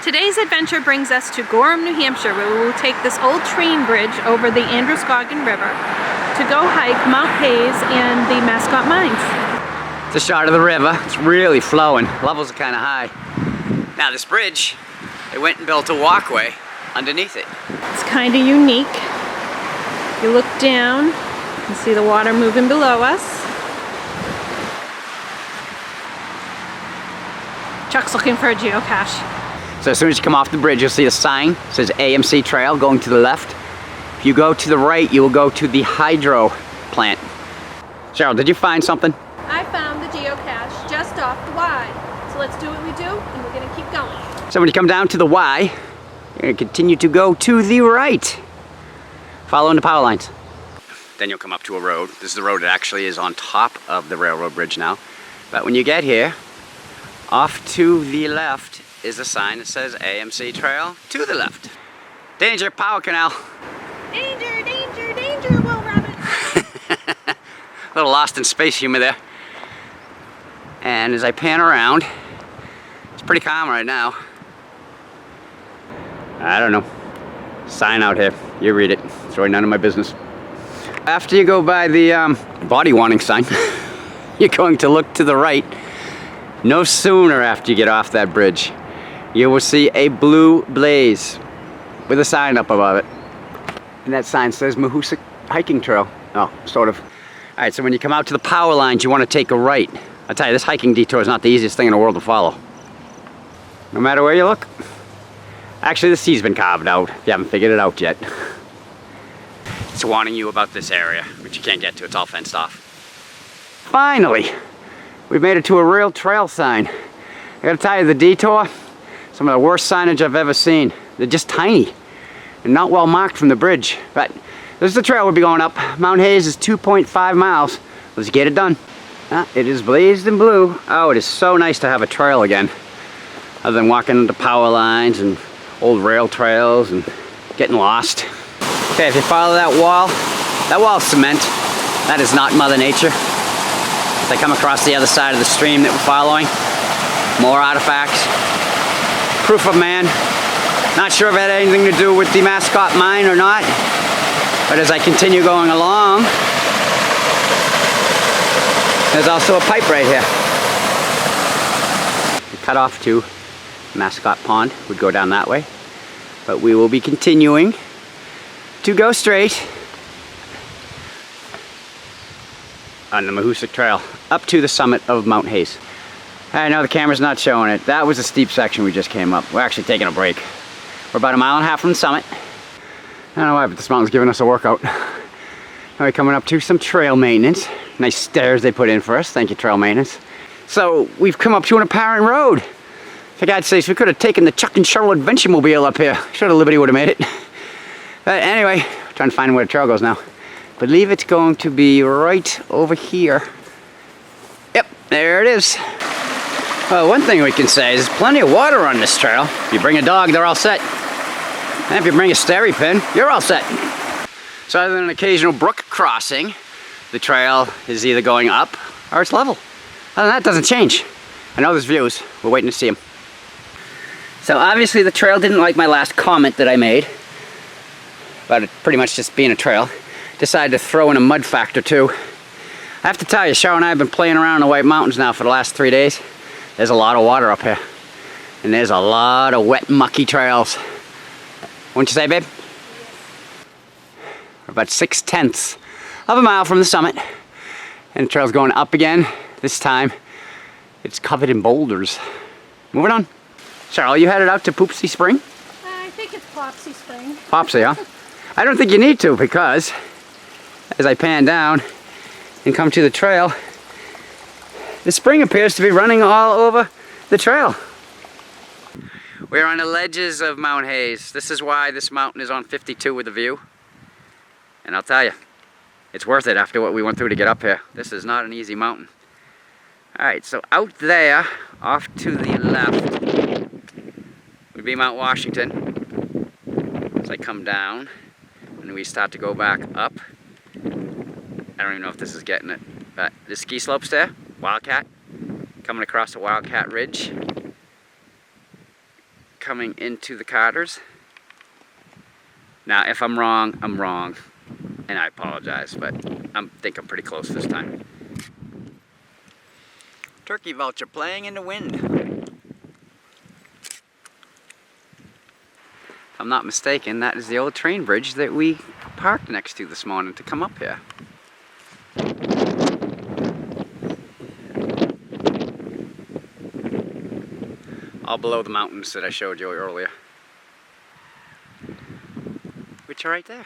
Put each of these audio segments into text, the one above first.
Today's adventure brings us to Gorham, New Hampshire, where we will take this old train bridge over the Androscoggin River to go hike Mount Hayes and the Mascot Mines. It's a shot of the river. It's really flowing. Levels are kind of high. Now this bridge, they went and built a walkway underneath it. It's kind of unique. You look down, you can see the water moving below us. Chuck's looking for a geocache. So as soon as you come off the bridge, you'll see a sign. It says AMC Trail going to the left. If you go to the right, you will go to the hydro plant. Cheryl, did you find something? I found the geocache just off the Y. So let's do what we do, and we're gonna keep going. So when you come down to the Y, you're gonna continue to go to the right, following the power lines. Then you'll come up to a road. This is the road that actually is on top of the railroad bridge now. But when you get here, off to the left is a sign that says AMC Trail to the left. Danger, power canal. Danger, danger, danger, WeRmudfun. A little lost in space humor there. And as I pan around, it's pretty calm right now. I don't know. Sign out here. You read it. It's really none of my business. After you go by the body warning sign, you're going to look to the right. No sooner after you get off that bridge, you will see a blue blaze with a sign up above it. And that sign says Mahoosuc Hiking Trail. Oh, sort of. All right, so when you come out to the power lines, you want to take a right. I'll tell you, this hiking detour is not the easiest thing in the world to follow. No matter where you look. Actually, the sea's been carved out, if you haven't figured it out yet. It's warning you about this area, which you can't get to, it's all fenced off. Finally, we've made it to a real trail sign. I gotta tell you, the detour, some of the worst signage I've ever seen. They're just tiny and not well marked from the bridge. But this is the trail we'll be going up. Mount Hayes is 2.5 miles. Let's get it done. It is blazed in blue. Oh, it is so nice to have a trail again. Other than walking into power lines and old rail trails and getting lost. Okay, if you follow that wall's cement. That is not Mother Nature. If I come across the other side of the stream that we're following, more artifacts. Proof of man. Not sure if it had anything to do with the Mascot Mine or not, but as I continue going along, there's also a pipe right here. The cutoff to Mascot Pond would go down that way, but we will be continuing to go straight on the Mahoosuc Trail up to the summit of Mount Hayes. I know the camera's not showing it. That was a steep section we just came up. We're actually taking a break. We're about 1.5 miles from the summit. I don't know why, but this mountain's giving us a workout. Now we're coming up to some trail maintenance. Nice stairs they put in for us. Thank you, trail maintenance. So we've come up to an apparent road. For God's sakes, we could have taken the Chuck and Cheryl Adventure Mobile up here. Sure, the Liberty would have made it. But anyway, we're trying to find where the trail goes now. Believe it's going to be right over here. Yep, there it is. Well, one thing we can say is there's plenty of water on this trail. If you bring a dog, they're all set. And if you bring a steri pin, you're all set. So other than an occasional brook crossing, the trail is either going up or it's level. Other than that, it doesn't change. I know there's views. We're waiting to see them. So obviously the trail didn't like my last comment that I made about it pretty much just being a trail. Decided to throw in a mud factor too. I have to tell you, Cheryl and I have been playing around in the White Mountains now for the last 3 days. There's a lot of water up here. And there's a lot of wet, mucky trails. Wouldn't you say, babe? We're about 6/10 of a mile from the summit. And the trail's going up again. This time, it's covered in boulders. Moving on. Cheryl, you headed out to Poopsie Spring? I think it's Popsy Spring. Popsy, huh? I don't think you need to, because as I pan down and come to the trail, the spring appears to be running all over the trail. We're on the ledges of Mount Hayes. This is why this mountain is on 52 with a view. And I'll tell you, it's worth it after what we went through to get up here. This is not an easy mountain. Alright, so out there, off to the left, would be Mount Washington. As I come down, and we start to go back up. I don't even know if this is getting it, but the ski slopes there, Wildcat, coming across a Wildcat Ridge. coming into the Carters. Now, if I'm wrong, I'm wrong, and I apologize, but I think I'm pretty close this time. Turkey vulture playing in the wind. If I'm not mistaken, that is the old train bridge that we parked next to this morning to come up here. All below the mountains that I showed you earlier, which are right there.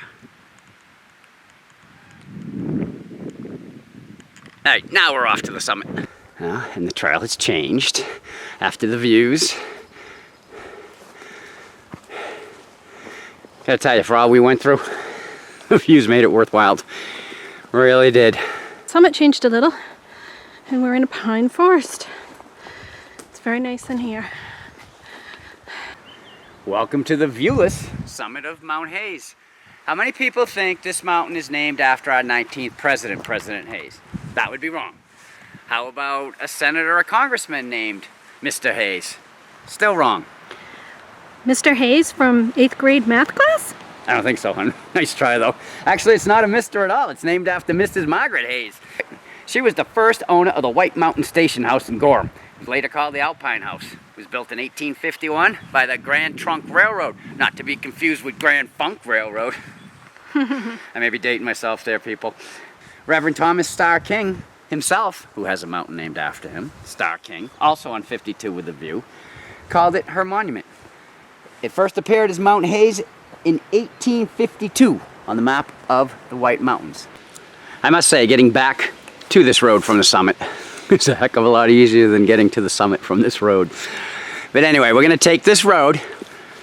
Alright, now we're off to the summit. And the trail has changed after the views. Gotta tell you, for all we went through, the views made it worthwhile. Really did. Summit changed a little, and we're in a pine forest. It's very nice in here. Welcome to the viewless summit of Mount Hayes. How many people think this mountain is named after our 19th president, President Hayes? That would be wrong. How about a senator or congressman named Mr. Hayes? Still wrong. Mr. Hayes from 8th grade math class? I don't think so, hon. Nice try, though. Actually, it's not a Mr. at all. It's named after Mrs. Margaret Hayes. She was the first owner of the White Mountain Station House in Gorham. It was later called the Alpine House. It was built in 1851 by the Grand Trunk Railroad, not to be confused with Grand Funk Railroad. I may be dating myself there, people. Reverend Thomas Starr King himself, who has a mountain named after him, Starr King, also on 52 with a view, called it her monument. It first appeared as Mount Hayes in 1852 on the map of the White Mountains. I must say, getting back to this road from the summit is a heck of a lot easier than getting to the summit from this road. But anyway, we're going to take this road.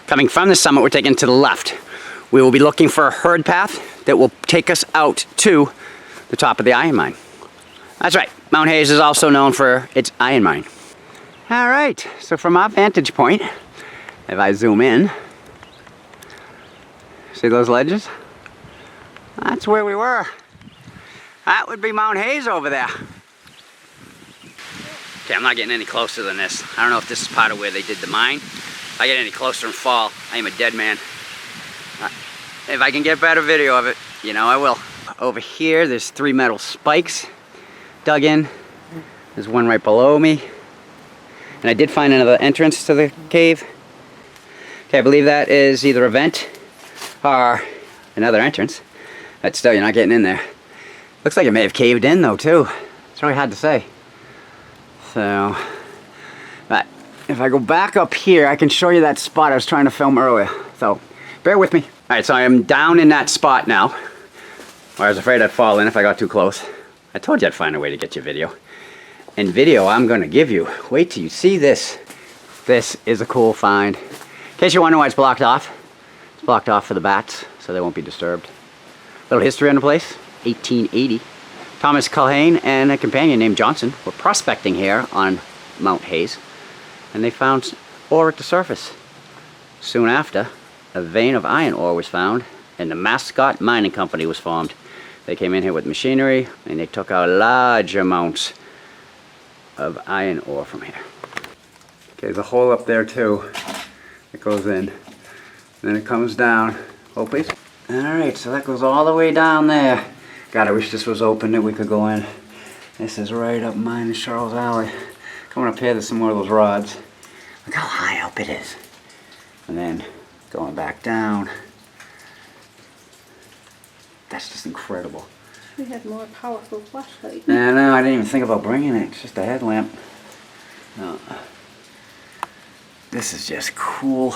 Coming from the summit, we're taking to the left. We will be looking for a herd path that will take us out to the top of the iron mine. That's right, Mount Hayes is also known for its iron mine. All right, so from our vantage point, if I zoom in, see those ledges? That's where we were. That would be Mount Hayes over there. Okay, I'm not getting any closer than this. I don't know if this is part of where they did the mine. If I get any closer and fall, I am a dead man. If I can get better video of it, you know I will. Over here, there's 3 metal spikes dug in. There's one right below me. And I did find another entrance to the cave. Okay, I believe that is either a vent or another entrance. But still, you're not getting in there. Looks like it may have caved in though too. It's really hard to say. So, but if I go back up here, I can show you that spot I was trying to film earlier. So, bear with me. All right, so I am down in that spot now. I was afraid I'd fall in if I got too close. I told you I'd find a way to get you video. And video I'm gonna give you. Wait till you see this. This is a cool find. In case you're wondering why it's blocked off. It's blocked off for the bats, so they won't be disturbed. Little history on the place. 1880. Thomas Culhane and a companion named Johnson were prospecting here on Mount Hayes, and they found ore at the surface. Soon after, a vein of iron ore was found, and the Mascot Mining Company was formed. They came in here with machinery, and they took out large amounts of iron ore from here. Okay, there's a hole up there too that goes in. And then it comes down. Hold please. Alright, so that goes all the way down there. God, I wish this was open that we could go in. This is right up mine and Charles Alley. Coming up here, there's some more of those rods. Look how high up it is. And then going back down. That's just incredible. We had more powerful flashlight. No, I didn't even think about bringing it. It's just a headlamp. No. This is just cool.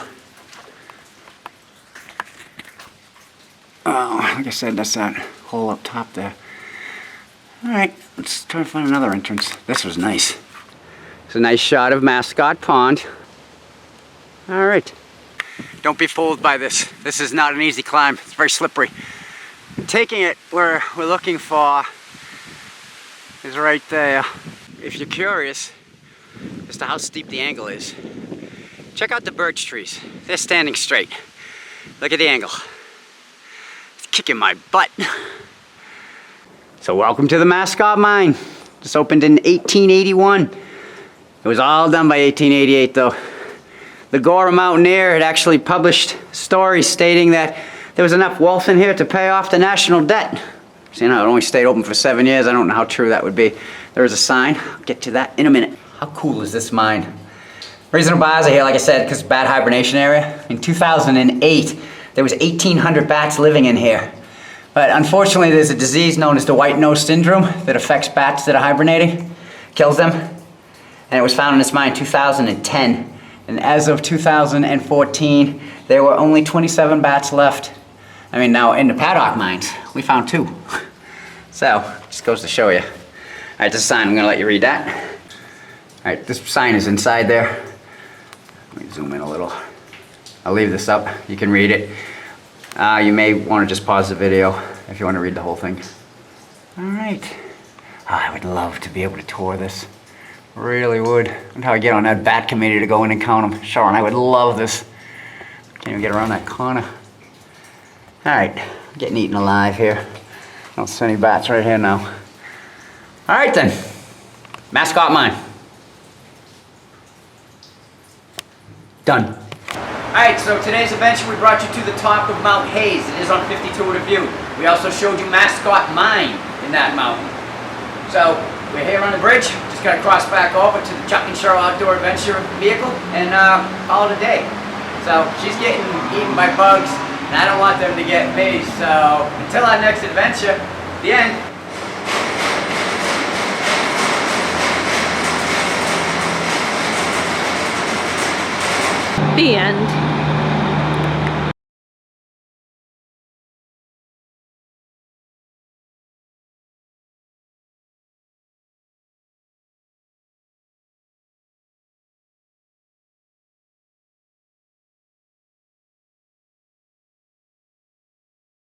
Oh, like I said, that's that hole up top there. Alright, let's try to find another entrance. This was nice. It's a nice shot of Mascot Pond. Alright. Don't be fooled by this. This is not an easy climb. It's very slippery. Taking it where we're looking for is right there. If you're curious as to how steep the angle is, check out the birch trees. They're standing straight. Look at the angle. It's kicking my butt. So welcome to the Mascot Mine. This opened in 1881. It was all done by 1888 though. the Gorham Mountaineer had actually published stories stating that there was enough wealth in here to pay off the national debt. So, you know, it only stayed open for 7 years. I don't know how true that would be. There is a sign. I'll get to that in a minute. How cool is this mine? Reason to buyers are here, like I said, because bad hibernation area. In 2008, there was 1,800 bats living in here. But unfortunately, there's a disease known as the white nose syndrome that affects bats that are hibernating, kills them. And it was found in this mine in 2010. And as of 2014, there were only 27 bats left. I mean, now in the paddock mines, we found 2. So, just goes to show you. All right, this sign, I'm gonna let you read that. All right, this sign is inside there. Let me zoom in a little. I'll leave this up, you can read it. You may want to just pause the video if you want to read the whole thing. All right. Oh, I would love to be able to tour this. Really would. And how I get on that bat committee to go in and count them. Sharon, I would love this. Can't even get around that corner. All right, getting eaten alive here. Don't see any bats right here now. All right then, Mascot Mine. Done. Alright, so today's adventure, we brought you to the top of Mount Hayes. It is on 52 with a view. We also showed you Mascot Mine in that mountain. So, we're here on the bridge. Just got to cross back over to the Chuck and Cheryl Outdoor Adventure vehicle and call it a day. So, she's getting eaten by bugs, and I don't want them to get me. So, until our next adventure, the end. The end.